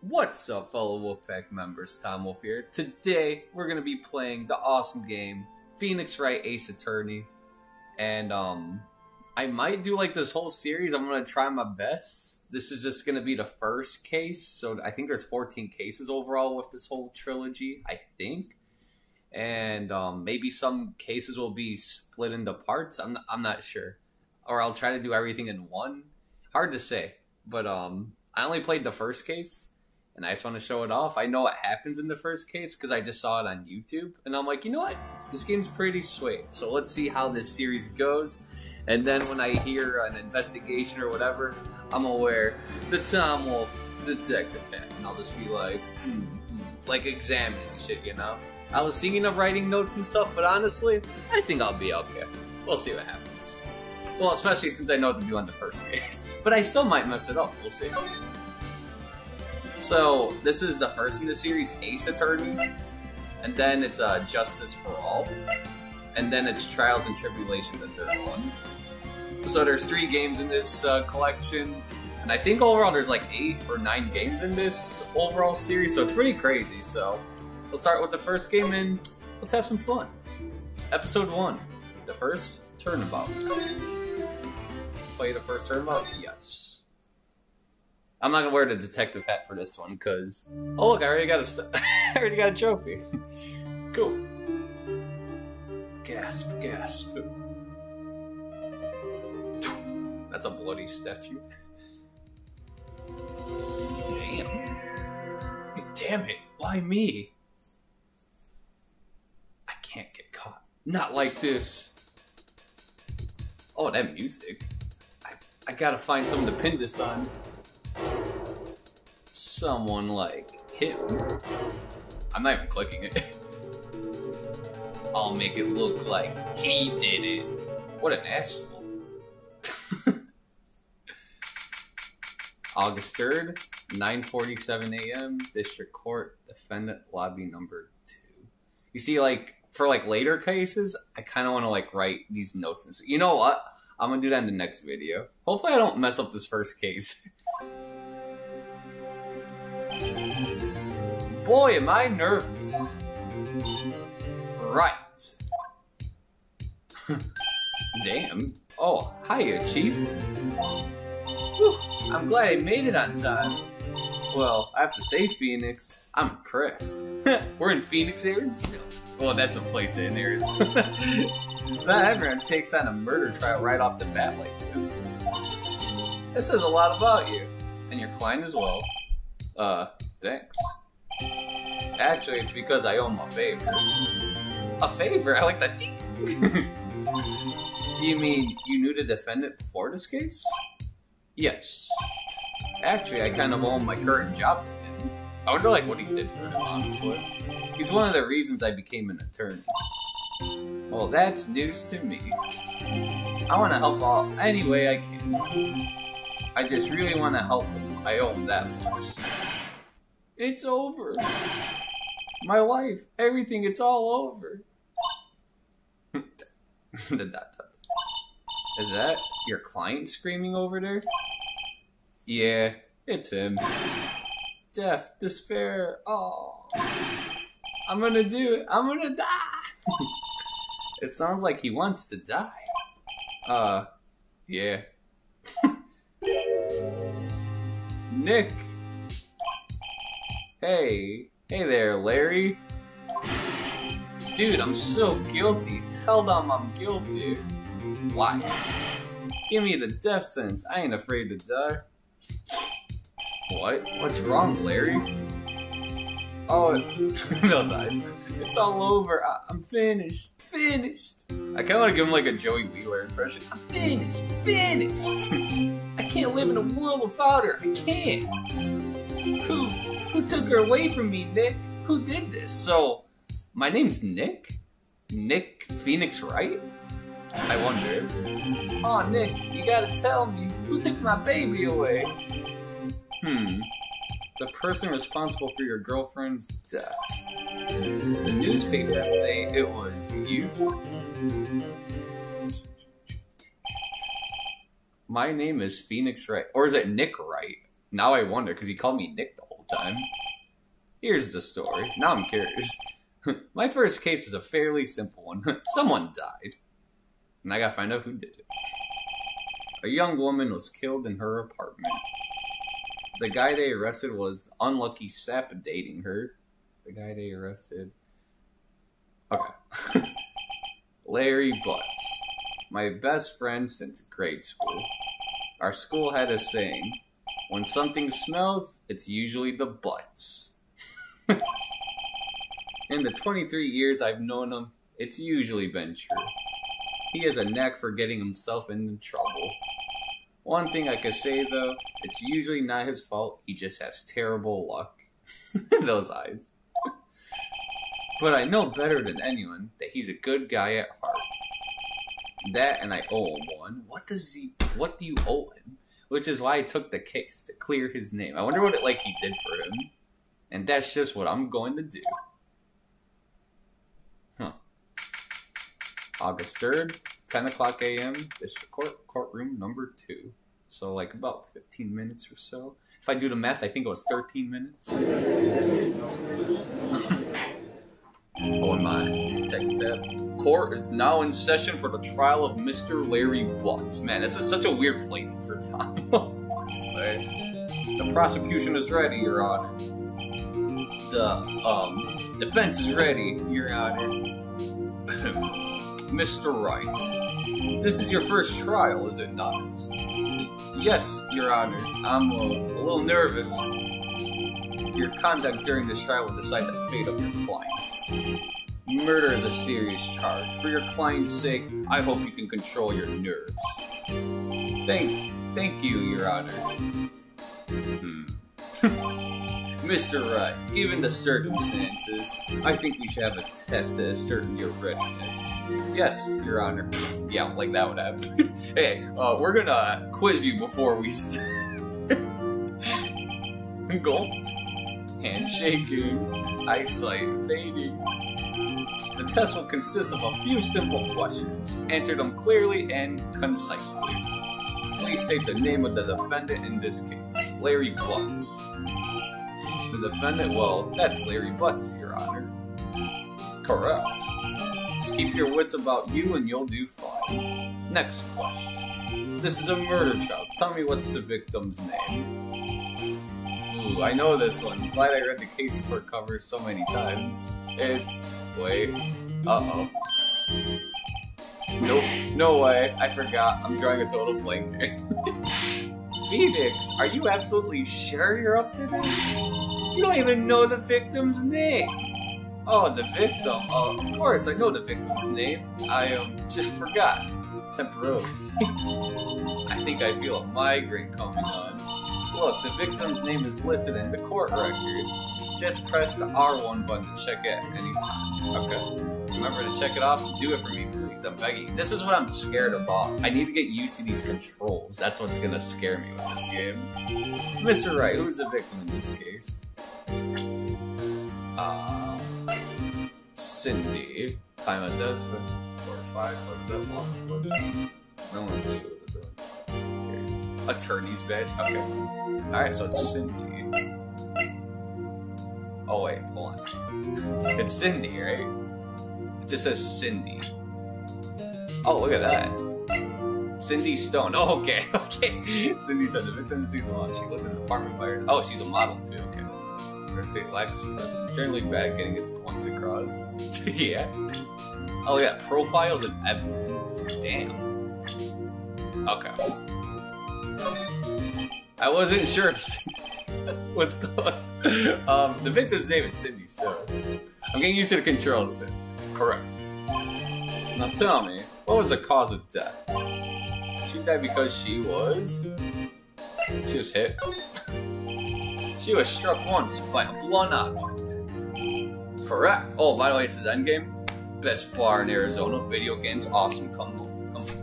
What's up, fellow Wolfpack members? Tom Wolf here. Today, we're going to be playing the awesome game, Phoneix Wright Ace Attorney. And, I might do, like, this whole series. I'm going to try my best. This is just going to be the first case. So, I think there's 14 cases overall with this whole trilogy, I think. And, maybe some cases will be split into parts. I'm not sure. Or I'll try to do everything in one. Hard to say. But, I only played the first case. And I just want to show it off. I know what happens in the first case because I just saw it on YouTube. And I'm like, you know what? This game's pretty sweet. So let's see how this series goes. And then when I hear an investigation or whatever, I'm gonna wear the Tom Wolf detective hat. And I'll just be like, like examining shit, you know? I was thinking of writing notes and stuff, but honestly, I think I'll be okay. We'll see what happens. Well, especially since I know what to do on the first case. But I still might mess it up. We'll see. So, this is the first in the series, Ace Attorney, and then it's Justice for All, and then it's Trials and Tribulation, the third one. So there's 3 games in this collection, and I think overall there's like 8 or 9 games in this overall series, so it's pretty crazy. So, we'll start with the first game and let's have some fun. Episode 1, the first turnabout. Play the first turnabout? Yes. I'm not gonna wear the detective hat for this one because oh look, I already got I already got a trophy. Cool. Gasp, gasp. That's a bloody statue. Damn. Damn it! Why me? I can't get caught. Not like this. Oh, that music. I gotta find someone to pin this on. Someone like him. I'm not even clicking it. I'll make it look like he did it. What an asshole. August 3rd, 9:47 a.m. District Court, defendant lobby number 2. You see, like, for like later cases, I kind of want to like write these notes. And so, you know what? I'm gonna do that in the next video. Hopefully I don't mess up this first case. Boy, am I nervous. Right. Damn. Oh, hiya, Chief. Whew, I'm glad I made it on time. Well, I have to say, Phoneix, I'm impressed. We're in Phoneix, Arizona. Well, that's a place in Arizona. Not everyone takes on a murder trial right off the bat like this. That says a lot about you. And your client as well. Thanks. Actually, it's because I owe him a favor. A favor? I like that. You mean you knew the defendant before this case? Yes. Actually, I kind of owe him my current job to him. I wonder like what he did for him, honestly. He's one of the reasons I became an attorney. Well, that's news to me. I want to help out any way I can. I just really want to help him. I owe him that much. It's over. My life, everything, it's all over. Is that your client screaming over there? Yeah, it's him. Death, despair, oh. I'm gonna do it, I'm gonna die. It sounds like he wants to die. Yeah. Nick. Hey there, Larry. Dude, I'm so guilty. Tell them I'm guilty. Why? Give me the death sentence. I ain't afraid to die. What? What's wrong, Larry? Oh, those eyes. It's all over. I'm finished. Finished. I kind of want to give him like a Joey Wheeler impression. I'm finished. Finished. I can't live in a world without her. I can't. Who took her away from me, Nick? Who did this? So, my name's Nick? Nick Phoneix Wright? I wonder. Aw, Nick, you gotta tell me. Who took my baby away? The person responsible for your girlfriend's death. The newspapers say it was you. My name is Phoneix Wright. Or is it Nick Wright? Now I wonder, because he called me Nick the whole time. Here's the story. Now I'm curious. My first case is a fairly simple one. Someone died. And I gotta find out who did it. A young woman was killed in her apartment. The guy they arrested was the unlucky sap dating her. The guy they arrested... Okay. Larry Butts. My best friend since grade school. Our school had a saying, when something smells, it's usually the butts. In the 23 years I've known him, it's usually been true. He has a knack for getting himself into trouble. One thing I could say though, it's usually not his fault, he just has terrible luck. Those eyes. But I know better than anyone that he's a good guy at heart. That and I owe him one. What do you owe him? Which is why I took the case, to clear his name. I wonder what he did for him. And that's just what I'm going to do. Huh. August 3rd, 10 o'clock a.m., District Court, courtroom number 2. So, about 15 minutes or so. If I do the math, I think it was 13 minutes. Oh my, Detective tab. Court is now in session for the trial of Mr. Larry Butts. Man, this is such a weird playthrough for time. The prosecution is ready, Your Honor. The defense is ready, Your Honor. Mr. Wright, this is your first trial, is it not? Yes, Your Honor. I'm a little nervous. Your conduct during this trial will decide the fate of your clients. Murder is a serious charge. For your client's sake, I hope you can control your nerves. Thank you, Your Honor. Mr. Wright, given the circumstances, I think we should have a test to ascertain your readiness. Yes, Your Honor. Yeah, that would happen. Hey, we're gonna quiz you before we start. Gulp. Handshaking. Eyesight fading. The test will consist of a few simple questions. Answer them clearly and concisely. Please state the name of the defendant in this case. Larry Butts. The defendant, well, that's Larry Butts, Your Honor. Correct. Just keep your wits about you and you'll do fine. Next question. This is a murder trial. Tell me what's the victim's name. Ooh, I know this one. I'm glad I read the case report cover so many times. It's... wait. Uh-oh. Nope. No way. I forgot. I'm drawing a total blank here. Phoenix, are you absolutely sure you're up to this? You don't even know the victim's name. Oh, the victim. Oh, of course, I know the victim's name. I, just forgot. Temporarily. I think I feel a migraine coming on. Look, the victim's name is listed in the court record. Just press the R1 button to check it anytime. Okay. Remember to check it off. Do it for me, please. I'm begging. This is what I'm scared about. I need to get used to these controls. That's what's gonna scare me with this game. Mr. Wright, who's the victim in this case? Cindy. Time of death, 4 or 5, what is that? No one really knows it. Attorney's badge? Okay. Alright, so it's Cindy. Oh wait, hold on. It's Cindy, right? It just says Cindy. Oh, look at that. Cindy Stone. Oh, okay, okay. Cindy said the victim in season 1. She lived in an apartment by her. Oh, she's a model too, okay. Her state lacks person. Generally bad at getting its points across. Yeah. Oh, yeah, profiles and evidence. Damn. Okay. I wasn't sure what's going on. The victim's name is Cindy Stone. I'm getting used to the controls too. Correct. Now tell me, what was the cause of death? She died because she was hit. She was struck once by a blunt object. Correct. Oh, by the way, this is Endgame. Best bar in Arizona. Video games, awesome. Come.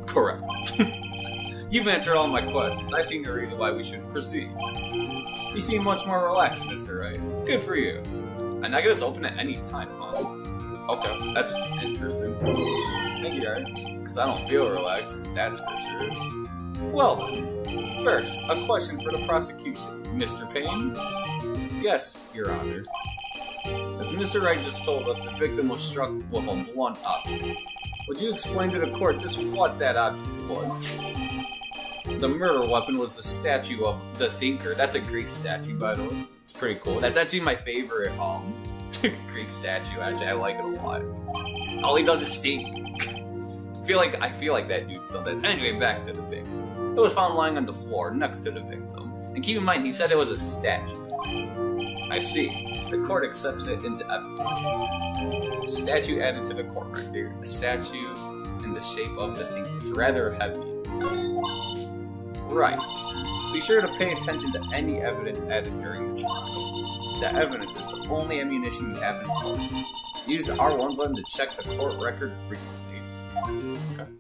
Correct. You've answered all my questions. I see no reason why we shouldn't proceed. You seem much more relaxed, Mr. Wright. Good for you. And I can just open at any time, huh? Okay, that's interesting. Thank you, Art. Because I don't feel relaxed, that's for sure. Well then, first, a question for the prosecution. Mr. Payne? Yes, Your Honor. As Mr. Wright just told us, the victim was struck with a blunt object. Would you explain to the court just what that object was? The murder weapon was the statue of the Thinker. That's a Greek statue, by the way. It's pretty cool. That's actually my favorite Greek statue. Actually, I like it a lot. All he does is think. I feel like that dude sometimes. Anyway, back to the thing. It was found lying on the floor next to the victim. And keep in mind, he said it was a statue. I see. The court accepts it into evidence. Statue added to the court record. A statue in the shape of the Thinker. It's rather heavy. Right. Be sure to pay attention to any evidence added during the trial. The evidence is the only ammunition you have in court. Use the R1 button to check the court record frequently. Okay.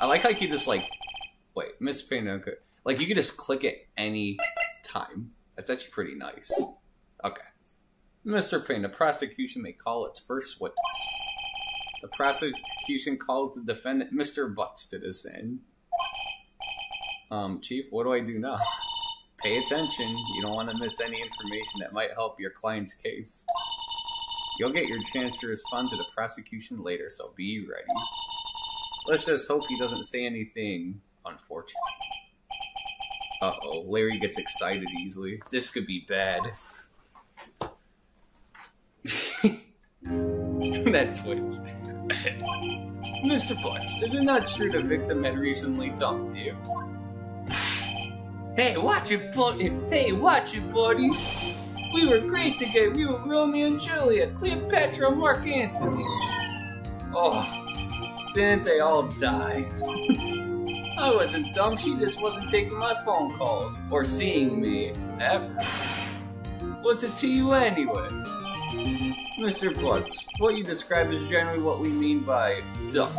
I like how you can just wait, Miss Payne, like you can just click it any time. That's actually pretty nice. Okay. Mr. Payne, the prosecution may call its first witness. The prosecution calls the defendant Mr. Butts to the stand. Chief, what do I do now? Pay attention. You don't want to miss any information that might help your client's case. You'll get your chance to respond to the prosecution later, so be ready. Let's just hope he doesn't say anything unfortunate. Uh-oh, Larry gets excited easily. This could be bad. That twitch. Mr. Butts, is it not true the victim had recently dumped you? Hey, watch it, buddy! Hey, watch it, buddy! We were great together. We were Romeo and Juliet, Cleopatra, and Mark Antony. Oh, didn't they all die? I wasn't dumb. She just wasn't taking my phone calls or seeing me ever. What's it to you anyway? Mr. Butts, what you describe is generally what we mean by dumped.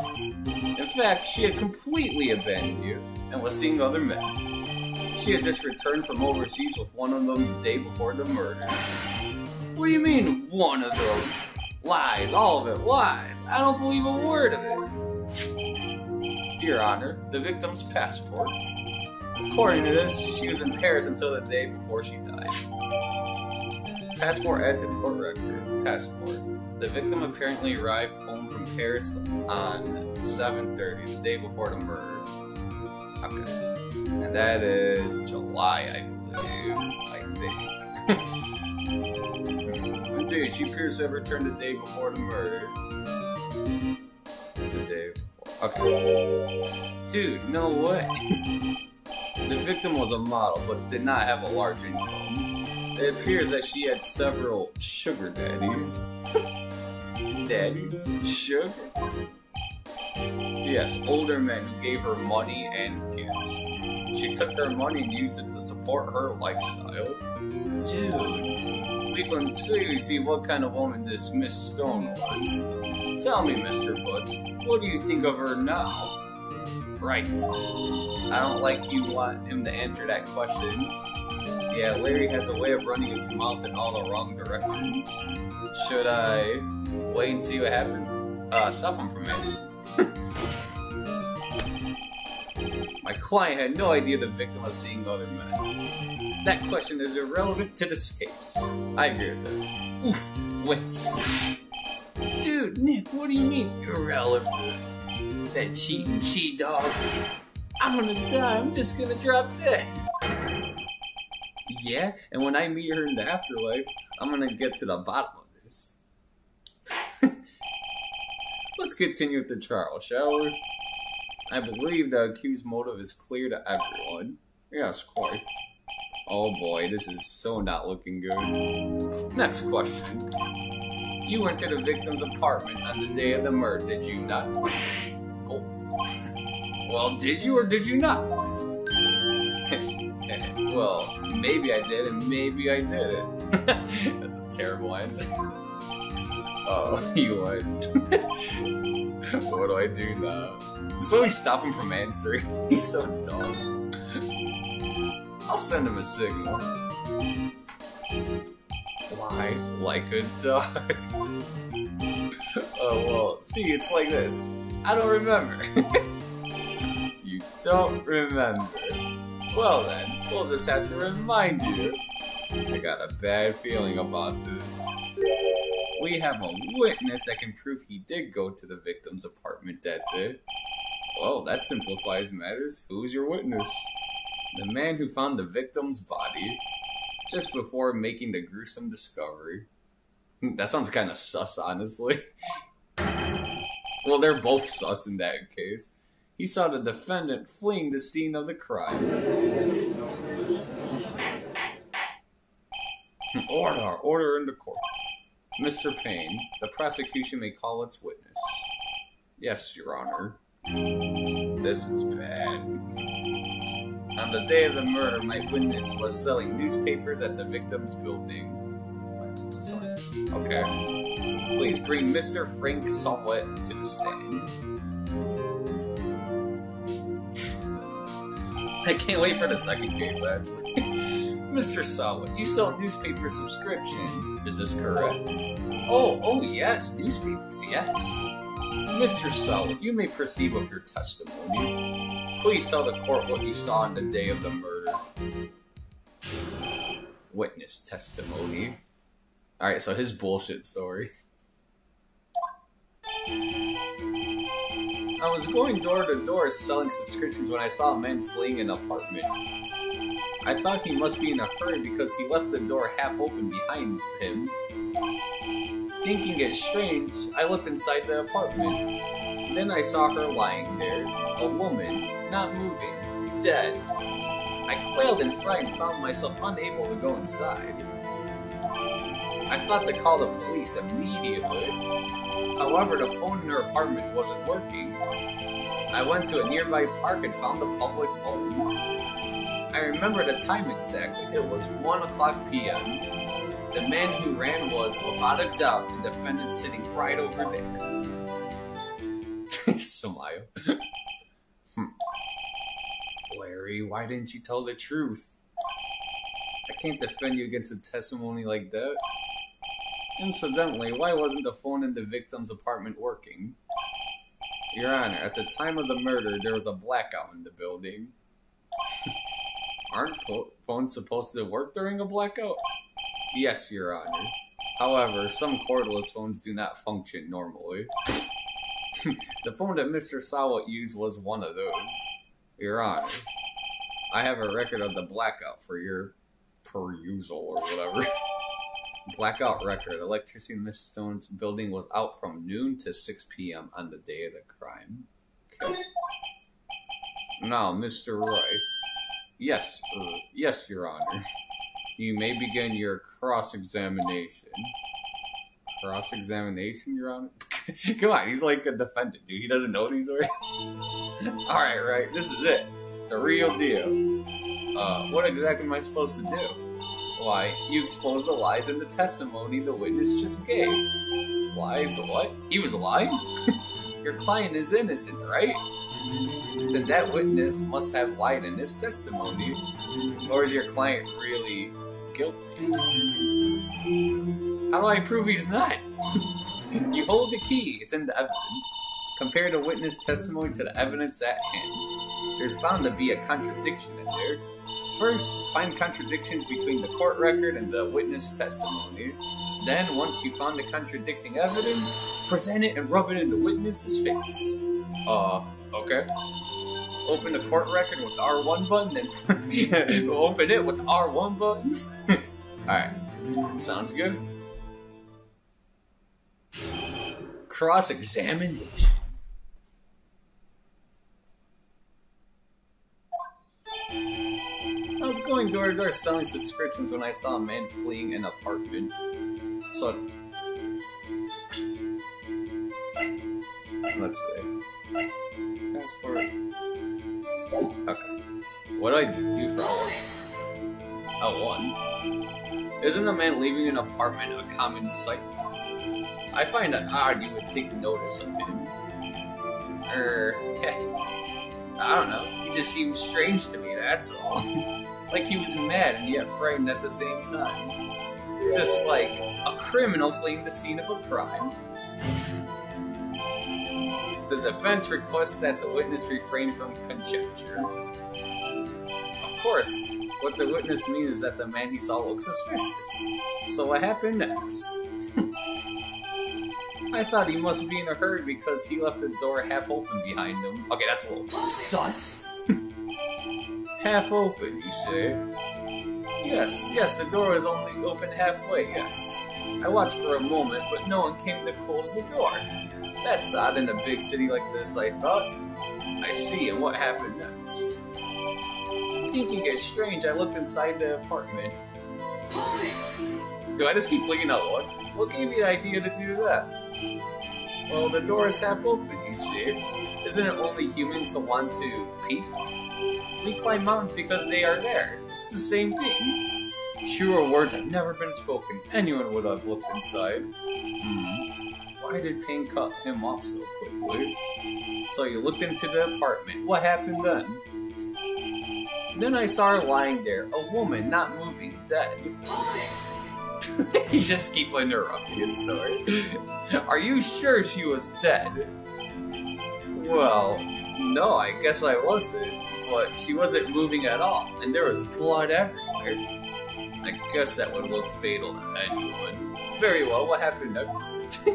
In fact, she had completely abandoned you and was seeing other men. She had just returned from overseas with one of them the day before the murder. What do you mean, one of them? Lies, all of it, lies. I don't believe a word of it. Your Honor, the victim's passport. According to this, she was in Paris until the day before she died. Passport added to the court record. Passport. The victim apparently arrived home from Paris on 7:30, the day before the murder. Okay. And that is July, I think. Indeed, she appears to have returned the day before the murder. The day before. Okay. Dude, no way. The victim was a model, but did not have a large income. It appears that she had several sugar daddies. Daddies? Sugar? Yes, older men who gave her money and gifts. She took their money and used it to support her lifestyle. Dude, we can clearly see what kind of woman this Miss Stone was. Tell me, Mr. Butts, what do you think of her now? Right. I don't like you want him to answer that question. Yeah, Larry has a way of running his mouth in all the wrong directions. Should I wait and see what happens? Stop him from answering. My client had no idea the victim was seeing other men. That question is irrelevant to this case. I agree with that. Oof, wits. Dude, Nick, what do you mean irrelevant? That cheating she-dog. I'm gonna die, I'm just gonna drop dead. Yeah, and when I meet her in the afterlife, I'm gonna get to the bottom of this. Let's continue with the trial, shall we? I believe the accused's motive is clear to everyone. Yes, quite. Oh boy, this is so not looking good. Next question. You went to the victim's apartment on the day of the murder, did you not? Oh. Well, did you or did you not? Well, maybe I did and maybe I didn't. That's a terrible answer. Oh, you would. What do I do now? It's always stop him from answering. He's so dumb. I'll send him a signal. Why? Like a dog. Oh, well, see, it's like this. I don't remember. You don't remember. Well then, we'll just have to remind you. I got a bad feeling about this. We have a witness that can prove he did go to the victim's apartment that day. Well, that simplifies matters. Who's your witness? The man who found the victim's body just before making the gruesome discovery. That sounds kind of sus, honestly. Well, they're both sus in that case. He saw the defendant fleeing the scene of the crime. Order in the court. Mr. Payne, the prosecution may call its witness. Yes, Your Honor. This is bad. On the day of the murder, my witness was selling newspapers at the victim's building. Okay. Please bring Mr. Frank Somewhat to the stand. I can't wait for the second case, actually. Mr. Somewhat, you sell newspaper subscriptions. Is this correct? Oh, yes, newspapers, yes. Mr. Somewhat, you may proceed with your testimony. Please tell the court what you saw on the day of the murder. Witness testimony. Alright, so his bullshit story. I was going door to door selling subscriptions when I saw a man fleeing an apartment. I thought he must be in a hurry because he left the door half open behind him. Thinking it strange, I looked inside the apartment. Then I saw her lying there, a woman, not moving, dead. I quailed in fright and found myself unable to go inside. I thought to call the police immediately. However, the phone in her apartment wasn't working. I went to a nearby park and found the public phone. I remember the time exactly. It was 1:00 p.m. The man who ran was, without a doubt, the defendant sitting right over there. Smile. Larry, why didn't you tell the truth? I can't defend you against a testimony like that. Incidentally, why wasn't the phone in the victim's apartment working? Your Honor, at the time of the murder, there was a blackout in the building. Aren't phones supposed to work during a blackout? Yes, Your Honor. However, some cordless phones do not function normally. The phone that Mr. Sawat used was one of those. Your Honor, I have a record of the blackout for your perusal or whatever. Blackout record. Electricity in Miss Stone's building was out from noon to 6 p.m. on the day of the crime. Okay. Now, Mr. Wright. Yes, Your Honor. You may begin your cross-examination. Cross-examination, Your Honor? Come on, he's like a defendant, dude. He doesn't know what he's wearing. Alright, right, this is it. The real deal. What exactly am I supposed to do? Why, you exposed the lies in the testimony the witness just gave. Lies? What? He was lying? Your client is innocent, right? Then that witness must have lied in his testimony. Or is your client really guilty? How do I prove he's not? You hold the key. It's in the evidence. Compare the witness testimony to the evidence at hand. There's bound to be a contradiction in there. First, find contradictions between the court record and the witness testimony. Then, once you found the contradicting evidence, present it and rub it in the witness's face. Okay. Open the court record with R1 button, then open it with R1 button. Alright. Sounds good. Cross-examination. I was going door to door selling subscriptions when I saw a man fleeing an apartment. So, let's see. Passport. Okay. What do I do for L1? Isn't a man leaving an apartment a common sight? I find it odd you would take notice of him. I don't know. He just seems strange to me, that's all. Like he was mad and yet frightened at the same time. Just like a criminal fleeing the scene of a crime. The defense requests that the witness refrain from conjecture. Of course, What the witness means is that the man he saw looks suspicious. So what happened next? I thought he must be in a hurry because he left the door half open behind him. Okay, that's a little sus. Half open, you say? Yes, the door was only open halfway, yes. I watched for a moment, but no one came to close the door. That's odd in a big city like this, I thought. I see, and what happened next? Thinking it's strange, I looked inside the apartment. Do I just keep clicking out what? What gave you the idea to do that? Well, the door is half open, you see. Isn't it only human to want to peek? We climb mountains because they are there. It's the same thing. Truer words have never been spoken. Anyone would have looked inside. Why did Pain cut him off so quickly? So you looked into the apartment. What happened then? Then I saw her lying there. A woman, not moving, dead. You just keep interrupting his story. Are you sure she was dead? Well, no, I guess I wasn't. But she wasn't moving at all, and there was blood everywhere. I guess that would look fatal to anyone. Very well, what happened next?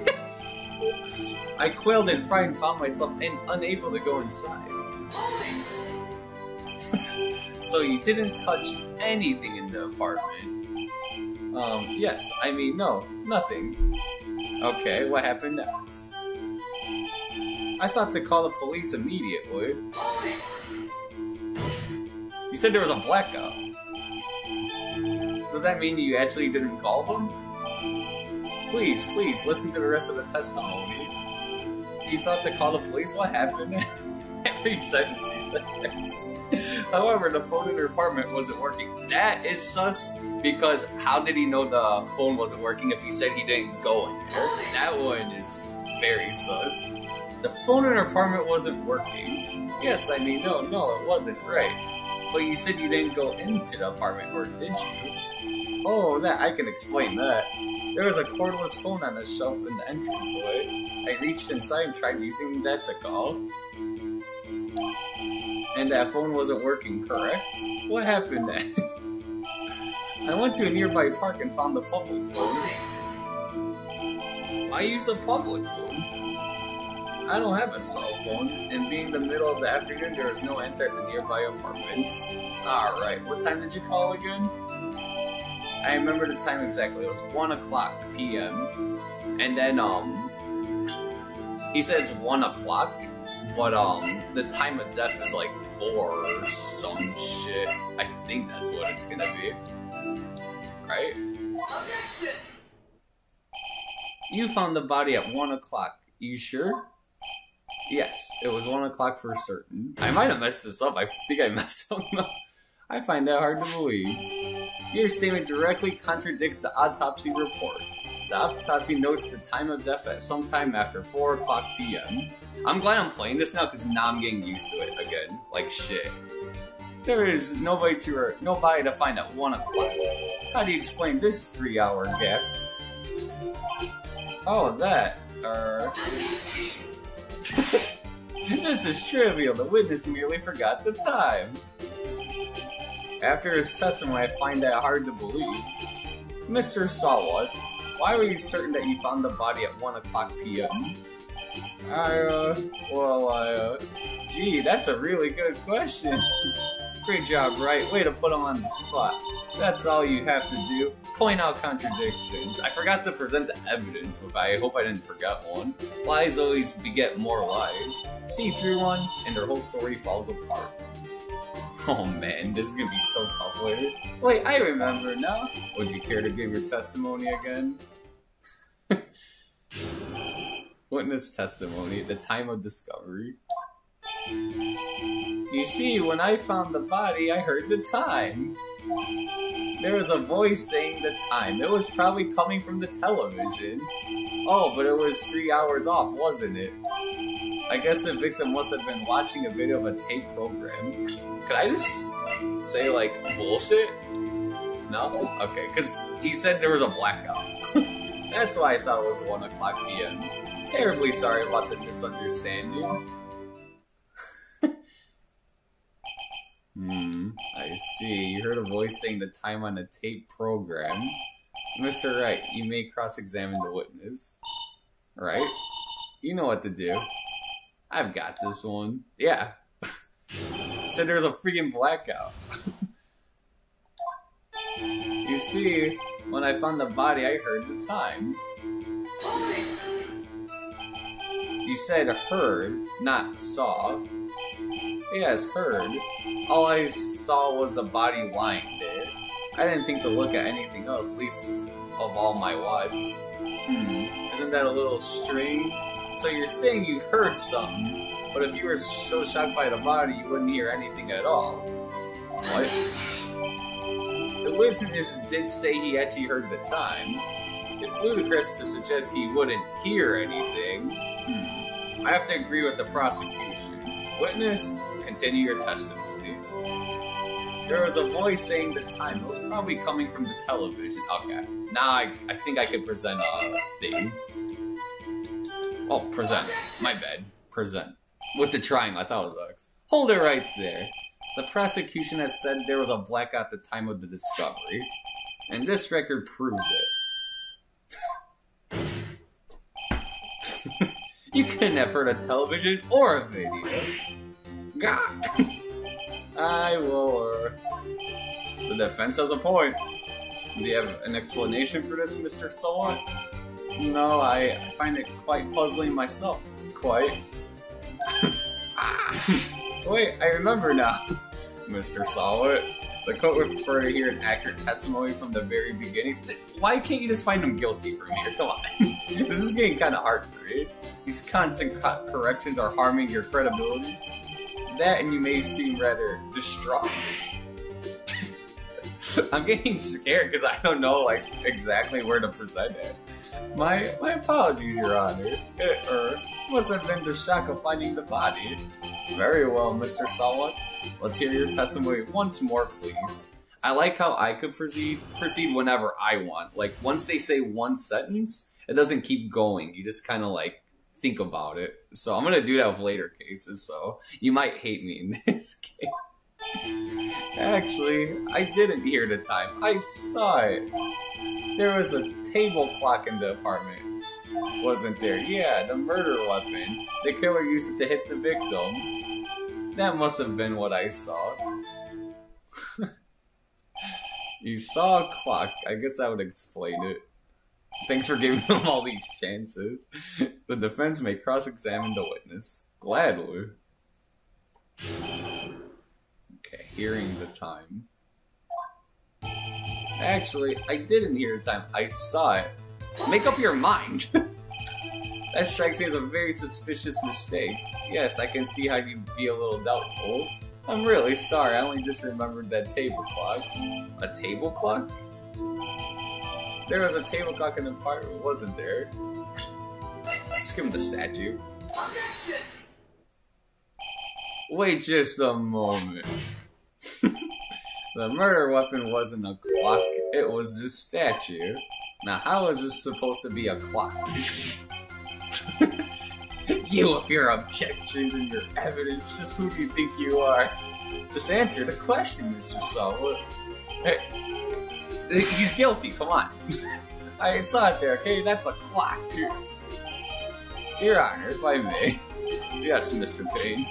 I quailed in fright and found myself unable to go inside. So you didn't touch anything in the apartment? Yes, I mean, no, nothing. Okay, what happened next? I thought to call the police immediately. You said there was a blackout. Does that mean you actually didn't call them? Please, listen to the rest of the testimony. You thought to call the police? What happened? Every sentence he said. However, the phone in her apartment wasn't working. That is sus, because how did he know the phone wasn't working if he said he didn't go in there? That one is very sus. The phone in her apartment wasn't working. Yes, I mean, no, it wasn't, right. But you said you didn't go into the apartment, or did you? Oh, that, I can explain that. There was a cordless phone on the shelf in the entranceway. I reached inside and tried using that to call. And that phone wasn't working, correct? What happened next? I went to a nearby park and found the public phone. Why use a public phone? I don't have a cell phone, and being the middle of the afternoon, there was no answer at the nearby apartments. Alright, what time did you call again? I remember the time exactly, it was 1 o'clock p.m. And then, he says 1 o'clock, but, the time of death is like 4 or some shit. I think that's what it's gonna be. Right? You found the body at 1 o'clock. You sure? Yes, it was 1 o'clock for certain. I might have messed this up. I think I messed up. I find that hard to believe. Your statement directly contradicts the autopsy report. The autopsy notes the time of death at sometime after 4 o'clock p.m. I'm glad I'm playing this now because now I'm getting used to it again. Like shit. There is nobody to find at 1 o'clock. How do you explain this 3-hour gap? Oh, that. This is trivial. The witness merely forgot the time. After his testimony, I find that hard to believe. Mr. Sawat, why were you certain that you found the body at 1 o'clock p.m.? Gee, that's a really good question. Great job, Wright. Way to put him on the spot. That's all you have to do. Point out contradictions. I forgot to present the evidence, but I hope I didn't forget one. Lies always beget more lies. See through one, and their whole story falls apart. Oh man, this is gonna be so tough later. Wait, I remember now. Would you care to give your testimony again? Witness testimony, the time of discovery. You see, when I found the body, I heard the time. There was a voice saying the time. It was probably coming from the television. Oh, but it was 3 hours off, wasn't it? I guess the victim must have been watching a video of a tape program. Could I just say, like, bullshit? No? Okay, because he said there was a blackout. That's why I thought it was 1 o'clock p.m. Terribly sorry about the misunderstanding. I see. You heard a voice saying the time on the tape program. Mr. Wright, you may cross-examine the witness. Right? You know what to do. I've got this one. Yeah. Said there was a freaking blackout. You see, when I found the body, I heard the time. You said heard, not saw. Yes, heard. All I saw was the body lying there. I didn't think to look at anything else, least of all my watch. Isn't that a little strange? So you're saying you heard something, but if you were so shocked by the body, you wouldn't hear anything at all. What? The witness did say he actually heard the time. It's ludicrous to suggest he wouldn't hear anything. I have to agree with the prosecution. Witness, continue your testimony. There was a voice saying the time. It was probably coming from the television. Okay, now I think I could present a thing. Oh, present. My bad. Present. With the triangle, I thought it was X. Hold it right there. The prosecution has said there was a blackout at the time of the discovery. And this record proves it. You couldn't have heard a television or a video. God. The defense has a point. Do you have an explanation for this, Mr. Solon? No, I find it quite puzzling myself. Quite. Wait, I remember now. Mr. Solid, the court would prefer to hear an accurate testimony from the very beginning. Why can't you just find him guilty from here? Come on. This is getting kind of hard for me. These constant corrections are harming your credibility. That and you may seem rather distraught. I'm getting scared because I don't know exactly where to present it. My apologies, Your Honor. It must have been the shock of finding the body. Very well, Mr. Solon. Let's hear your testimony once more, please. I like how I could proceed whenever I want. Like, once they say one sentence, it doesn't keep going. You just kind of, think about it. So I'm gonna do that with later cases, so you might hate me in this case. Actually, I didn't hear the time. I saw it. There was a table clock in the apartment. Wasn't there? Yeah, the murder weapon. The killer used it to hit the victim. That must have been what I saw. You saw a clock. I guess that would explain it. Thanks for giving them all these chances. The defense may cross-examine the witness. Gladly. Okay, hearing the time. Actually, I didn't hear the time. I saw it. Make up your mind. That strikes me as a very suspicious mistake. Yes, I can see how you'd be a little doubtful. I'm really sorry, I only just remembered that table clock. A table clock? There was a table clock in the apartment, wasn't there? Let's give him the statue. Wait just a moment. The murder weapon wasn't a clock, it was a statue. Now how is this supposed to be a clock? You with your objections and your evidence, just who do you think you are? Just answer the question, Mr. Solid. Hey, he's guilty, come on. I saw it there, okay? That's a clock. Your Honor, if I may. Yes, Mr. Payne.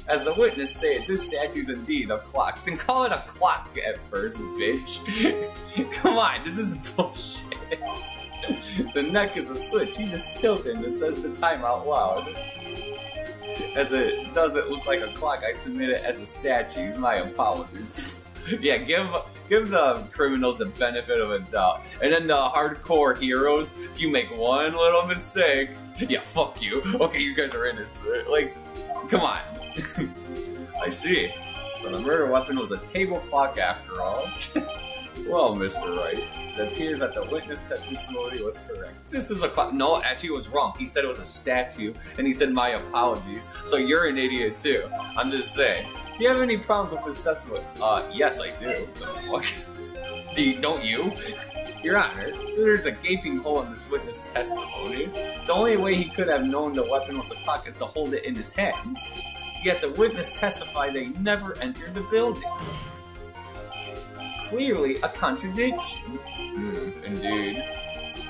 As the witness stated, this statue's indeed a clock. Then call it a clock at first, bitch. Come on, this is bullshit. The neck is a switch, you just tilt it and it says the time out loud. As it doesn't look like a clock, I submit it as a statue. My apologies. Yeah, give the criminals the benefit of a doubt. And then the hardcore heroes, if you make one little mistake, yeah, fuck you. Okay, you guys are innocent. Like, come on. I see. So the murder weapon was a table clock after all. Well, Mr. Wright, it appears that the witness testimony was correct. This is a clock. No, actually it was wrong. He said it was a statue, and he said my apologies. So you're an idiot too. I'm just saying. Do you have any problems with his testimony? Yes I do. What the fuck? Don't you? Your Honor, there's a gaping hole in this witness testimony. The only way he could have known the weapon was a clock is to hold it in his hands. yet the witness testified they never entered the building. Clearly a contradiction. Indeed.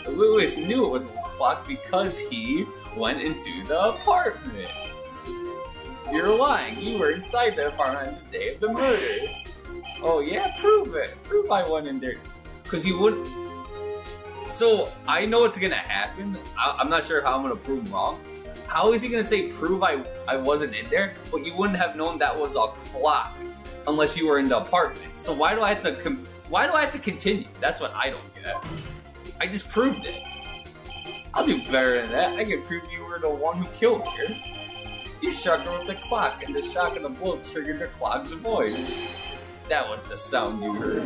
Lewis knew it was the clock because he went into the apartment. You're lying. You were inside the apartment on the day of the murder. Oh yeah? Prove it. Prove I went in there. Because you wouldn't... So, I know what's gonna happen. I'm not sure how I'm gonna prove wrong. How is he gonna say prove I wasn't in there, but you wouldn't have known that was a clock unless you were in the apartment? So why do I have to continue? That's what I don't get. I just proved it. I'll do better than that. I can prove you were the one who killed her. You struck her with the clock, and the shock of the blow triggered the clock's voice. That was the sound you heard.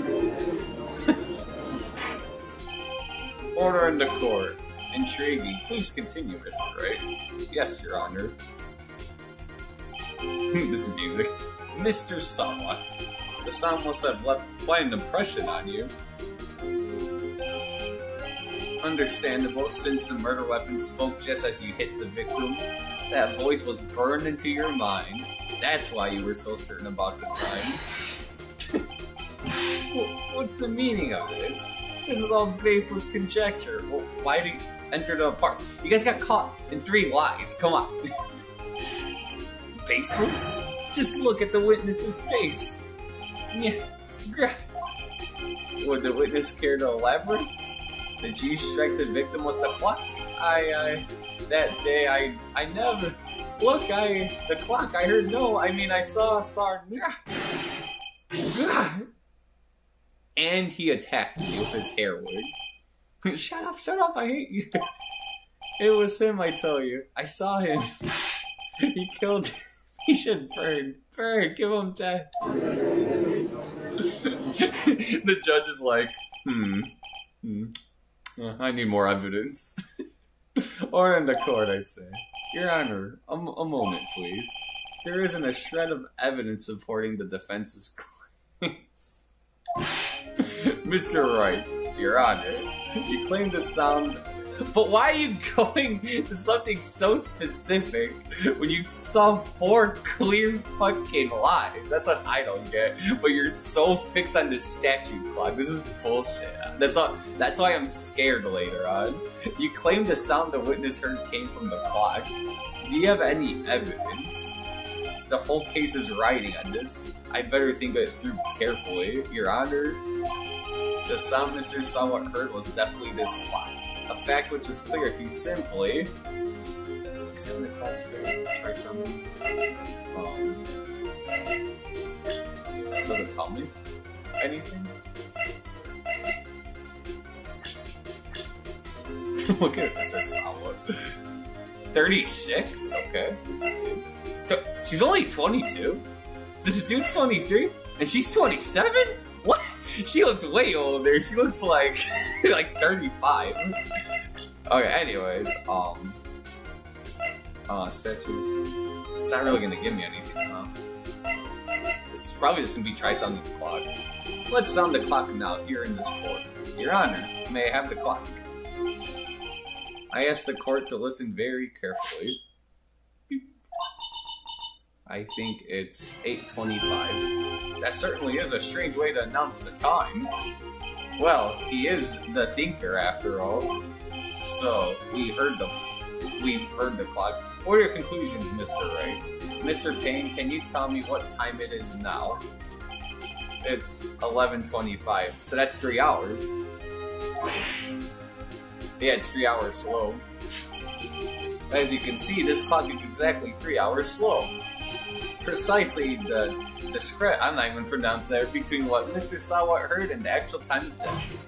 Order in the court. Intriguing. Please continue, Mr. Wright. Yes, Your Honor. This is music. Mr. Somewhat. The sound must have left quite an impression on you. Understandable, since the murder weapon spoke just as you hit the victim. That voice was burned into your mind. That's why you were so certain about the time. What's the meaning of this? This is all baseless conjecture. Well, why did you enter the apartment? You guys got caught in 3 lies. Come on. Baseless? Just look at the witness's face. Yeah. Would the witness care to elaborate? Did you strike the victim with the clock? That day, I never... Look, the clock, I heard no. I mean, I saw... And he attacked me with his hair wig. Shut up, I hate you. It was him, I tell you. I saw him. He killed him. He should burn. Burn, give him death. The judge is like, I need more evidence. Or in the court, I'd say. Your Honor, a moment, please. There isn't a shred of evidence supporting the defense's claims. Mr. Wright, Your Honor, you claim the sound... But why are you going to something so specific when you saw 4 clear fucking lies? That's what I don't get. But you're so fixed on this statue clock. This is bullshit. That's why I'm scared later on. You claim the sound the witness heard came from the clock. Do you have any evidence? The whole case is riding on this. I better think it through carefully. Your Honor, the sound Mr. Somewhat heard was definitely this clock. A fact which is clear if you simply examine the clock's face, try something. Does it tell me anything? Look at Mr. Somewhat. 36? Okay. So, she's only 22? This dude's 23? And she's 27? What? She looks way older. She looks like 35. Okay, anyways, statue. It's not really gonna give me anything, huh? This is probably just gonna be try sounding the clock. Let's sound the clock now here in this court. Your Honor, may I have the clock? I ask the court to listen very carefully. I think it's 8:25. That certainly is a strange way to announce the time. Well, he is the thinker after all. So, we've heard the clock. What are your conclusions, Mr. Wright? Mr. Payne, can you tell me what time it is now? It's 11:25, so that's 3 hours. Yeah, it's 3 hours slow. As you can see, this clock is exactly 3 hours slow. Precisely the discret, I'm not even pronounced there, between what Mr. Somewhat heard and the actual time of death.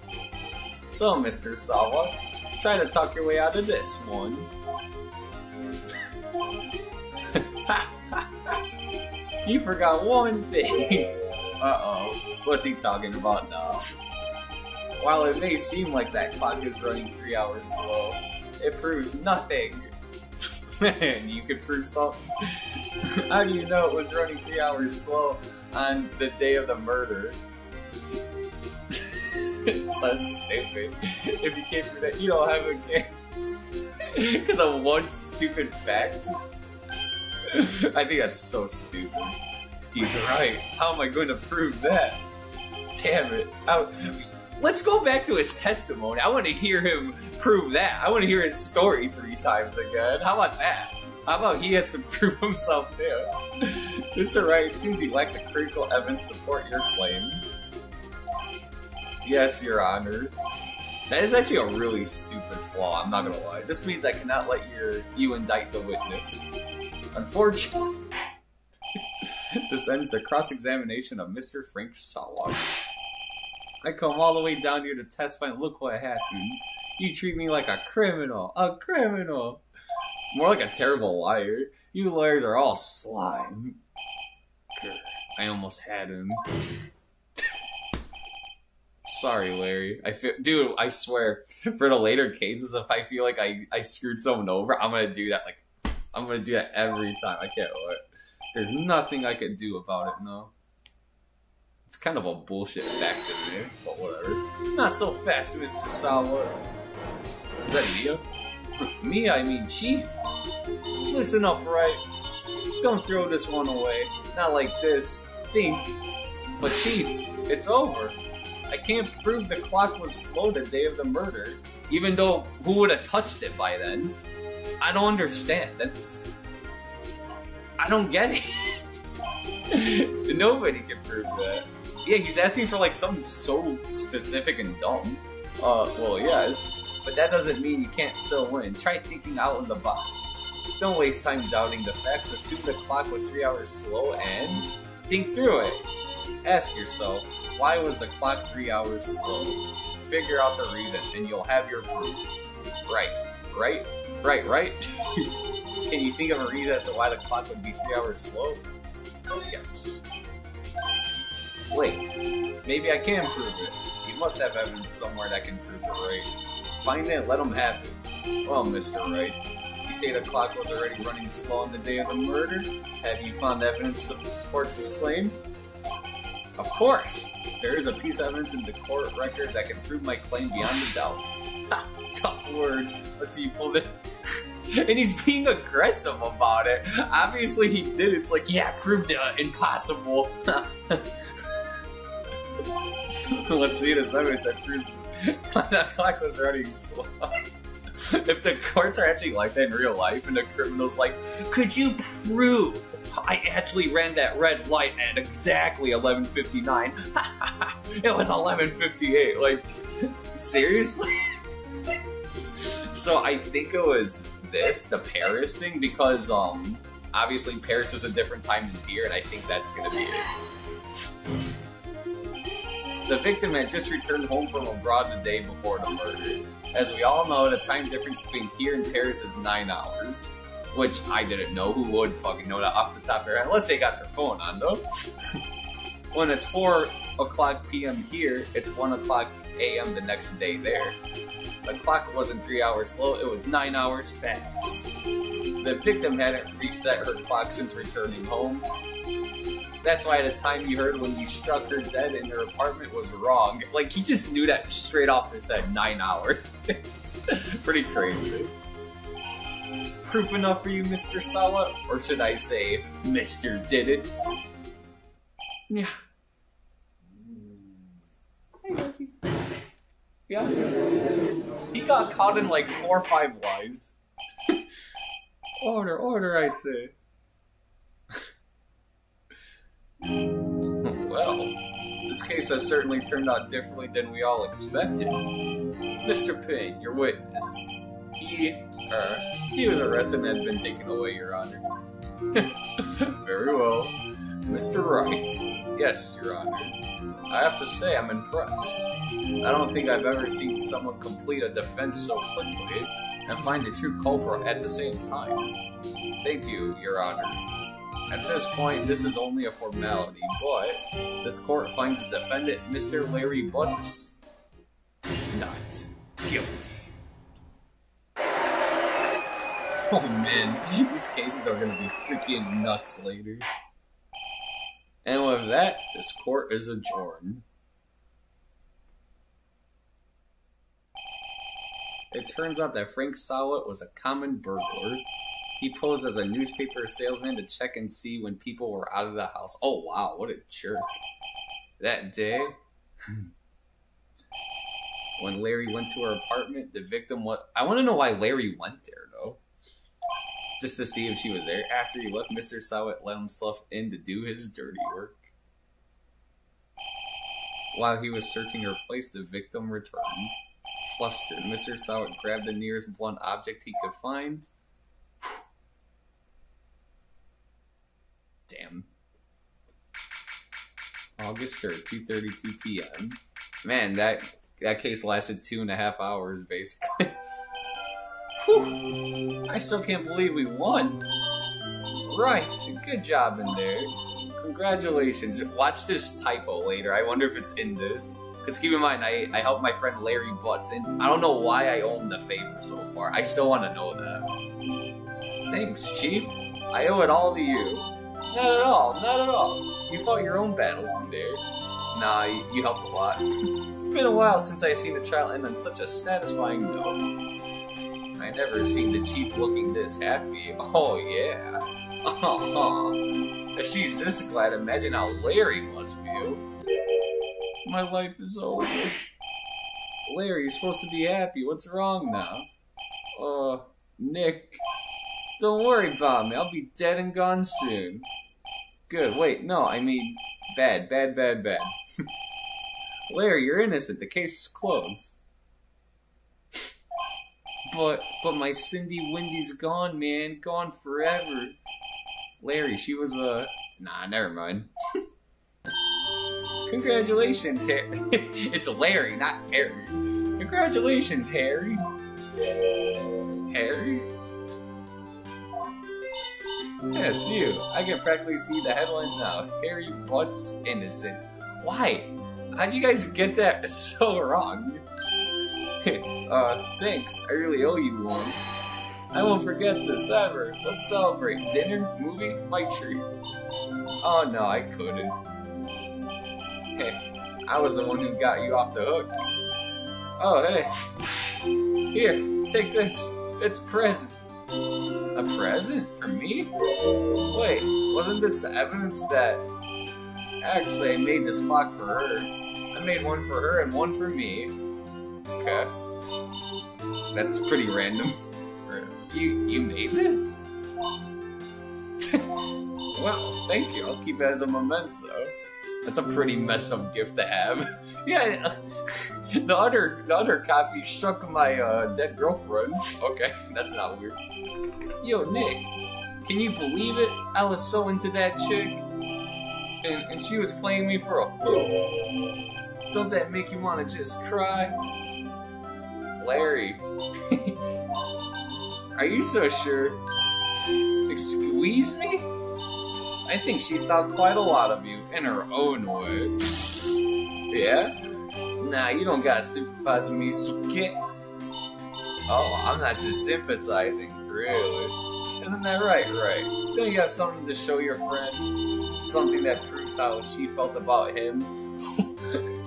So, Mr. Somewhat, try to talk your way out of this one. You forgot one thing. Uh-oh, what's he talking about now? While it may seem like that clock is running 3 hours slow, it proves nothing. Man, you could prove something. How do you know it was running 3 hours slow on the day of the murder? It's so stupid. If you can't do that, you don't have a case. Because of one stupid fact. I think that's so stupid. He's right. How am I going to prove that? Damn it. Let's go back to his testimony. I want to hear him prove that. I want to hear his story 3 times again. How about that? How about he has to prove himself too? Mr. Wright, it seems you lack the critical evidence to support your claim. Yes, Your Honor. That is actually a really stupid flaw, I'm not gonna lie. This means I cannot let you indict the witness. Unfortunately, this ends the cross-examination of Mr. Frank Sawa. I come all the way down here to testify and look what happens. You treat me like a criminal. A criminal! More like a terrible liar. You lawyers are all slime. I almost had him. Sorry, Larry. Dude, I swear, for the later cases, if I feel like I screwed someone over, I'm gonna do that. I'm gonna do that every time. I can't wait. There's nothing I can do about it, no. It's kind of a bullshit fact in there, but whatever. Not so fast, Mr. Sawa. Is that Mia? Mia, I mean Chief. Listen up, Wright. Don't throw this one away. Not like this. Think. But Chief, it's over. I can't prove the clock was slow the day of the murder, even though who would have touched it by then? I don't understand. I don't get it. Nobody can prove that. Yeah, he's asking for like something so specific and dumb. Well, yes, but that doesn't mean you can't still win. Try thinking out of the box. Don't waste time doubting the facts. Assume the clock was 3 hours slow and think through it. Ask yourself, why was the clock 3 hours slow? Figure out the reason, and you'll have your proof. Right. Can you think of a reason as to why the clock would be 3 hours slow? Yes. Wait, maybe I can prove it. You must have evidence somewhere that can prove it, right? Find it and let them have it. Well, Mr. Wright, you say the clock was already running slow on the day of the murder? Have you found evidence to support this claim? Of course! There is a piece of evidence in the court record that can prove my claim beyond a doubt. Ha! Tough words. Let's see, you pulled it. And he's being aggressive about it. Obviously he did. It's like, yeah, proved it impossible. Let's see this evidence that proves that clock was running slow. If the courts are actually like that in real life and the criminal's like, could you prove I actually ran that red light at exactly 11:59? It was 11:58. Like, seriously? So I think it was the Paris thing, because obviously Paris is a different time than here, and I think that's gonna be it. The victim had just returned home from abroad the day before the murder. As we all know, the time difference between here and Paris is 9 hours. Which I didn't know. Who would fucking know that off the top of their head? Unless they got their phone on, though. When it's 4 o'clock p.m. here, it's 1 o'clock a.m. the next day there. The clock wasn't 3 hours slow, it was 9 hours fast. The victim hadn't reset her clock since returning home. That's why the time you heard when you struck her dead in her apartment was wrong. Like, he just knew that straight off his head, 9 hours. Pretty crazy. Proof enough for you, Mr. Sawa? Or should I say, Mr. Did It? Yeah. Hey, Lucky. Yeah. He got caught in like 4 or 5 lies. Order, I say. Well, this case has certainly turned out differently than we all expected. Mr. Payne, your witness. He was arrested and had been taken away, Your Honor. Very well. Mr. Wright. Yes, Your Honor. I have to say, I'm impressed. I don't think I've ever seen someone complete a defense so quickly and find the true culprit at the same time. Thank you, Your Honor. At this point, this is only a formality, but this court finds the defendant, Mr. Larry Butts, not guilty. Oh man, these cases are gonna be freaking nuts later. And with that, this court is adjourned. It turns out that Frank Sawa was a common burglar. He posed as a newspaper salesman to check and see when people were out of the house. Oh, wow, what a jerk. That day, when Larry went to her apartment, the victim was... I want to know why Larry went there, though. Just to see if she was there. After he left, Mr. Sowett let himself in to do his dirty work. While he was searching her place, the victim returned. Flustered, Mr. Sowett grabbed the nearest blunt object he could find. Damn. August 3rd, 2:32 p.m. Man, that case lasted 2.5 hours, basically. Whew. I still can't believe we won. Right, good job in there. Congratulations. Watch this typo later. I wonder if it's in this. Because keep in mind, I helped my friend Larry Butts, and I don't know why I owe him the favor so far. I still want to know that. Thanks, Chief. I owe it all to you. Not at all, not at all. You fought your own battles in there. Nah, you helped a lot. It's been a while since I seen the trial end on such a satisfying note. I never seen the Chief looking this happy. Oh, yeah. If she's this glad, imagine how Larry must feel. My life is over. Larry, you're supposed to be happy. What's wrong now? Nick. Don't worry about me. I'll be dead and gone soon. Good. Wait, no, I mean bad. Larry, you're innocent. The case is closed. But my Cindy Wendy's gone, man. Gone forever. Larry, she was Nah, never mind. Congratulations, Harry. It's Larry, not Harry. Congratulations, Harry. Harry? Yes, you. I can practically see the headlines now. Harry Butts innocent. Why? How'd you guys get that so wrong? Thanks. I really owe you one. I won't forget this ever. Let's celebrate. Dinner? Movie? My treat. Oh no, I couldn't. Hey, I was the one who got you off the hook. Oh, hey. Here, take this. It's a present. A present? For me? Wait, wasn't this the evidence that... Actually, I made this clock for her. I made one for her and one for me. Okay. That's pretty random. You made this? Well, thank you. I'll keep it as a memento. That's a pretty messed up gift to have. Yeah, the other copy struck my dead girlfriend. Okay, that's not weird. Yo, Nick, can you believe it? I was so into that chick, and she was playing me for a fool. Don't that make you want to just cry? Larry, are you so sure? Squeeze me? I think she thought quite a lot of you, in her own way. Yeah? Nah, you don't gotta sympathize with me, skit. Oh, I'm not just sympathizing, really. Isn't that right? Don't you have something to show your friend? Something that proves how she felt about him?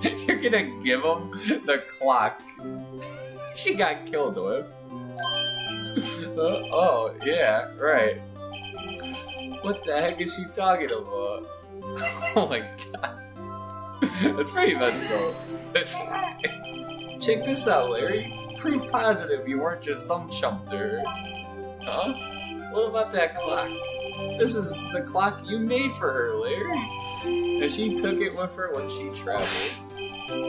You're gonna give him the clock she got killed with. Oh, yeah, right. What the heck is she talking about? Oh my god. That's pretty messed up. Check this out, Larry. Proof positive you weren't just some chump there. Huh? What about that clock? This is the clock you made for her, Larry. And she took it with her when she traveled.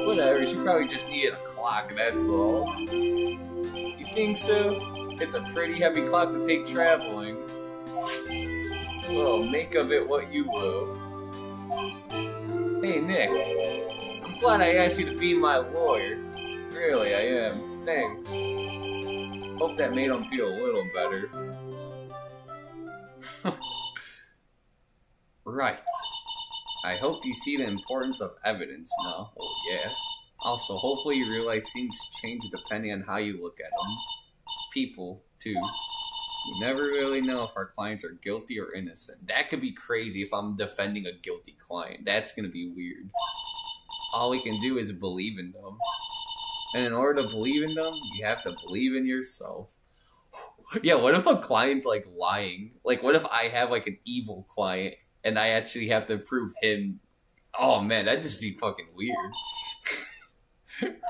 Whatever, she probably just needed a clock, that's all. You think so? It's a pretty heavy clock to take traveling. Well, make of it what you will. Hey, Nick. I'm glad I asked you to be my lawyer. Really, I am. Thanks. Hope that made him feel a little better. Right. I hope you see the importance of evidence now. Oh, yeah. Also, hopefully you realize things change depending on how you look at them. People, too. We never really know if our clients are guilty or innocent. That could be crazy if I'm defending a guilty client. That's gonna be weird. All we can do is believe in them. And in order to believe in them, you have to believe in yourself. Yeah, what if a client's like lying? Like, what if I have like an evil client and I actually have to prove him? Oh man, that'd just be fucking weird.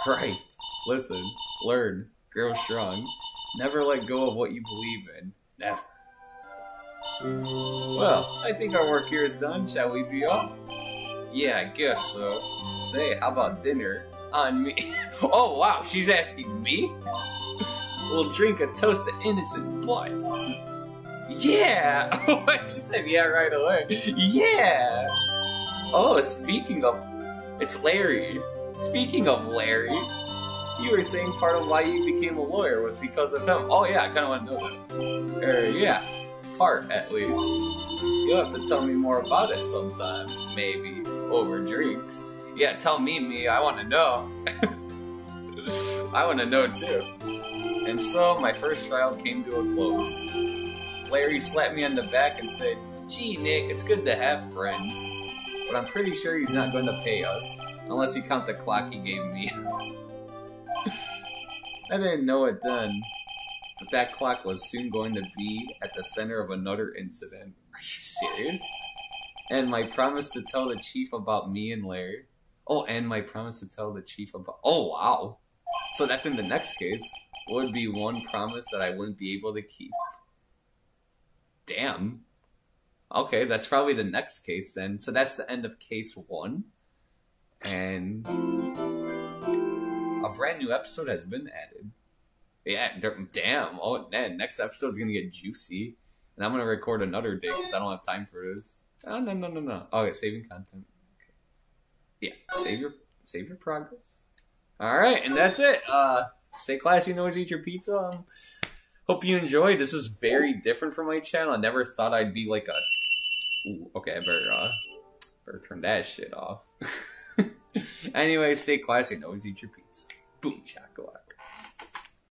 Right. Listen, learn, grow strong. Never let go of what you believe in. Never. Well, I think our work here is done. Shall we be off? Yeah, I guess so. Say, how about dinner? On me. Oh wow, she's asking me? We'll drink a toast to innocent butts. Yeah! You said yeah right away. Yeah! Oh, speaking of... It's Larry. Speaking of Larry, you were saying part of why you became a lawyer was because of him. Oh yeah, I kind of want to know that. Yeah. Part, at least. You'll have to tell me more about it sometime. Maybe. Over drinks. Yeah, tell me, I want to know. I want to know too. And so, my first trial came to a close. Larry slapped me on the back and said, "Gee, Nick, it's good to have friends. But I'm pretty sure he's not going to pay us, unless you count the clock he gave me." I didn't know it then, but that clock was soon going to be at the center of another incident. Are you serious? And my promise to tell the chief about me and Larry. Oh, and my promise to tell the chief about... Oh, wow. So that's in the next case. Would be one promise that I wouldn't be able to keep. Damn. Okay, that's probably the next case then. So that's the end of case 1. And a brand new episode has been added. Yeah, damn. Oh, man, next episode is going to get juicy. And I'm going to record another day because I don't have time for this. Oh, no. Okay, saving content. Okay. Yeah, save your progress. Alright, and that's it. Stay classy and always eat your pizza. Hope you enjoyed. This is very different from my channel. I never thought I'd be like a... Ooh, okay, I better turn that shit off. Anyway, stay classy and always eat your pizza. Boom, chocolate.